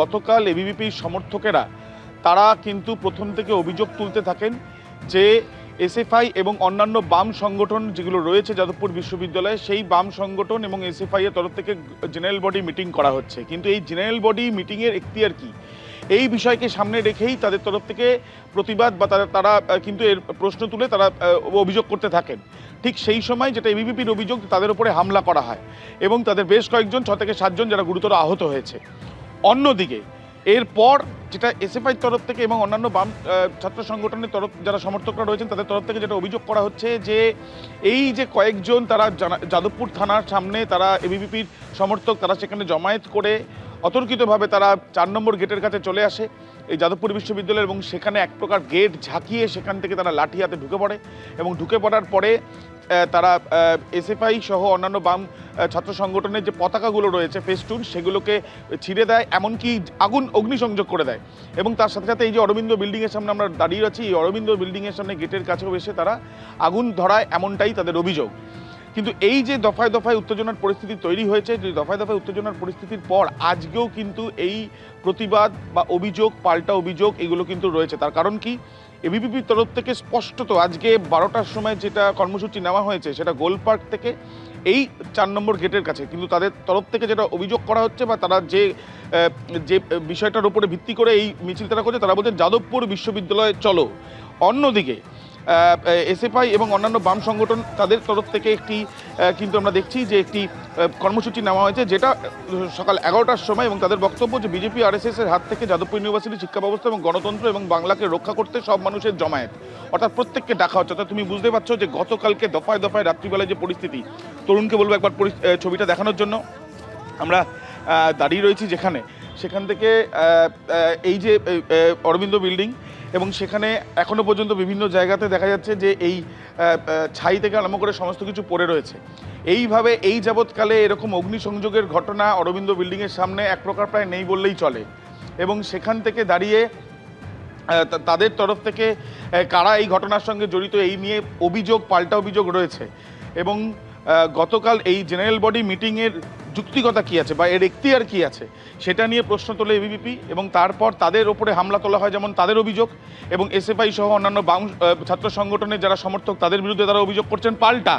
গতকাল এবিভিপির সমর্থকেরা তারা কিন্তু প্রথম থেকে অভিযোগ তুলতে থাকেন যে এসএফআই এবং অন্যান্য বাম সংগঠন যেগুলো রয়েছে যাদবপুর বিশ্ববিদ্যালয়ে সেই বাম সংগঠন এবং এসএফআই এর তরফ থেকে জেনারেল বডি মিটিং করা হচ্ছে, কিন্তু এই জেনারেল বডি মিটিংয়ের এখতিয়ার কি এই বিষয়কে সামনে রেখেই তাদের তরফ থেকে প্রতিবাদ বা তারা কিন্তু এর প্রশ্ন তুলে তারা অভিযোগ করতে থাকেন। ঠিক সেই সময় যেটা এবিভিপির অভিযোগ, তাদের উপরে হামলা করা হয় এবং তাদের বেশ কয়েকজন 6 থেকে 7 জন যারা গুরুতর আহত হয়েছে। অন্যদিকে এরপর যেটা এসএফআই তরফ থেকে এবং অন্যান্য বাম ছাত্র সংগঠনের তরফ যারা সমর্থকরা রয়েছেন তাদের তরফ থেকে যেটা অভিযোগ করা হচ্ছে যে এই যে কয়েকজন তারা যাদবপুর থানার সামনে তারা এবিভিপির সমর্থক তারা সেখানে জমায়েত করে অতর্কিতভাবে তারা 4 নম্বর গেটের কাছে চলে আসে এই যাদবপুর বিশ্ববিদ্যালয়, এবং সেখানে এক প্রকার গেট ঝাঁকিয়ে সেখান থেকে তারা লাঠি হাতে ঢুকে পড়ে এবং ঢুকে পড়ার পরে তারা এসএফআই সহ অন্যান্য বাম ছাত্র সংগঠনের যে পতাকাগুলো রয়েছে ফেস্টুন সেগুলোকে ছিঁড়ে দেয়, এমনকি অগ্নিসংযোগ করে দেয়। এবং তার সাথে সাথে এই যে অরবিন্দ বিল্ডিংয়ের সামনে আমরা দাঁড়িয়ে আছি, এই অরবিন্দ বিল্ডিংয়ের সামনে গেটের কাছেও এসে তারা আগুন ধরায়, এমনটাই তাদের অভিযোগ। কিন্তু এই যে দফায় দফায় উত্তেজনার পরিস্থিতি তৈরি হয়েছে, যে দফায় দফায় উত্তেজনার পরিস্থিতির পর আজকেও কিন্তু এই প্রতিবাদ বা অভিযোগ পাল্টা অভিযোগ এগুলো কিন্তু রয়েছে। তার কারণ কি, এবিভিপির তরফ থেকে স্পষ্টত আজকে 12টার সময় যেটা কর্মসূচি নেওয়া হয়েছে সেটা গোল পার্ক থেকে এই 4 নম্বর গেটের কাছে, কিন্তু তাদের তরফ থেকে যেটা অভিযোগ করা হচ্ছে বা তারা যে বিষয়টার উপরে ভিত্তি করে এই মিছিল তারা করছে, তারা বলছেন যাদবপুর বিশ্ববিদ্যালয়ে চলো। অন্যদিকে এসএফআই এবং অন্যান্য বাম সংগঠন তাদের তরফ থেকে একটি কিন্তু আমরা দেখছি যে একটি কর্মসূচি নেওয়া হয়েছে যেটা সকাল 11টার সময়, এবং তাদের বক্তব্য যে বিজেপি আরএসএস এর হাত থেকে যাদবপুর ইউনিভার্সিটি শিক্ষা ব্যবস্থা এবং গণতন্ত্র এবং বাংলাকে রক্ষা করতে সব মানুষের জমায়েত, অর্থাৎ প্রত্যেককে ডাকা হচ্ছে। অর্থাৎ তুমি বুঝতে পারছো যে গতকালকে দফায় দফায় রাত্রিবেলায় যে পরিস্থিতি, তরুণকে বলবো একবার ছবিটা দেখানোর জন্য। আমরা দাঁড়িয়ে রয়েছি যেখানে, সেখান থেকে এই যে অরবিন্দ বিল্ডিং, এবং সেখানে এখনো পর্যন্ত বিভিন্ন জায়গাতে দেখা যাচ্ছে যে এই ছাই থেকে আরম্ভ করে সমস্ত কিছু পড়ে রয়েছে। এইভাবে এই যাবৎকালে এরকম অগ্নিসংযোগের ঘটনা অরবিন্দ বিল্ডিংয়ের সামনে এক প্রকার প্রায় নেই বললেই চলে। এবং সেখান থেকে দাঁড়িয়ে তাদের তরফ থেকে কারা এই ঘটনার সঙ্গে জড়িত এই নিয়ে অভিযোগ পাল্টা অভিযোগ রয়েছে। এবং গতকাল এই জেনারেল বডি মিটিংয়ের যুক্তিকতা কী আছে বা এর এখতিয়ার কী আছে সেটা নিয়ে প্রশ্ন তোলে এবিভিপি, এবং তারপর তাদের ওপরে হামলা তোলা হয় যেমন তাদের অভিযোগ, এবং এসএফআই সহ অন্যান্য বাম ছাত্র সংগঠনের যারা সমর্থক তাদের বিরুদ্ধে তারা অভিযোগ করছেন পাল্টা।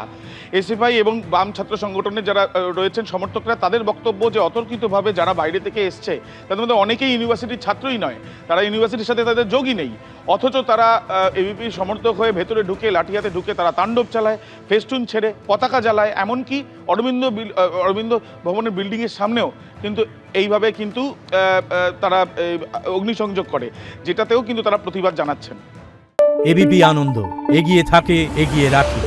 এসএফআই এবং বাম ছাত্র সংগঠনের যারা রয়েছেন সমর্থকরা তাদের বক্তব্য যে অতর্কিতভাবে যারা বাইরে থেকে এসছে তাদের মধ্যে অনেকেই ইউনিভার্সিটির ছাত্রই নয়, তারা ইউনিভার্সিটির সাথে তাদের যোগই নেই, অথচ তারা এবিভিপির সমর্থক হয়ে ভেতরে ঢুকে লাঠি হাতে ঢুকে তারা তাণ্ডব চালায়, ফেস্টুন ছেড়ে পতাকা জ্বালায়, এমনকি অরবিন্দ ভবনের বিল্ডিংয়ের সামনেও কিন্তু এইভাবে কিন্তু তারা অগ্নিসংযোগ করে, যেটাতেও কিন্তু তারা প্রতিবাদ জানাচ্ছেন। এবিপি আনন্দ, এগিয়ে থাকে, এগিয়ে রাখে।